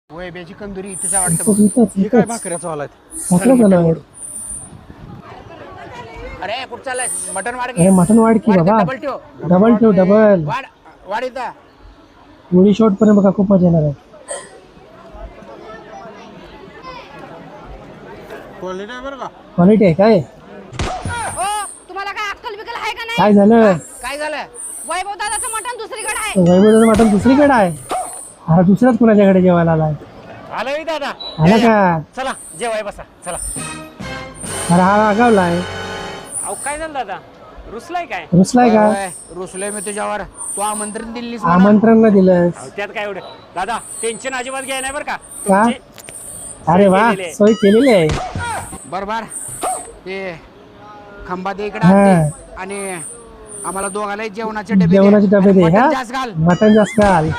वैब्याची कंदुरी इथेच वाटतं. हे काय भाकऱ्याचा वाला अरे कुठं चाललाय? मटन वाढ अरे मटन वाढ की बाबा. डबल ठेव. डबल वाढ वाढ इथं. गोळी शॉट पर्यंत बघा खूप मजा येणार आहे. क्वालिटी आहे बरं का? क्वालिटी आहे काय? ओ तुम्हाला काय अक्कल बिकल आहे का नाही? काय झालं? काय झालं? वैभव दादाचं मटण दुसरीकडे आहे. वैभवचं मटण दुसरीकडे आहे. अरे दुसऱ्याच कुणाच्याकडे जेवायला आलाय? आलोय दादा. आला का? चला जेवाय बसा चला. अरे हा रागावलाय. अहो काय झालं दादा रुसलाय काय? रुसलाय का? रुसलोय मी तुझ्यावर. तू आमंत्रण दिलीस आमंत्रण न दिलंस. अहो, त्यात काय एवढं दादा टेन्शन अजिबात घ्याय नाही बरं का का? अरे वा केलेली आहे. सोय केलेली आहे. बरोबर. ते खंबा दे इकडे हा. आणि आम्हाला दोघाला जेवणाचे डबे दे. जेवणाचे डबे आणि दे मटण हा जास्त घाल. मटण जास्त घाल.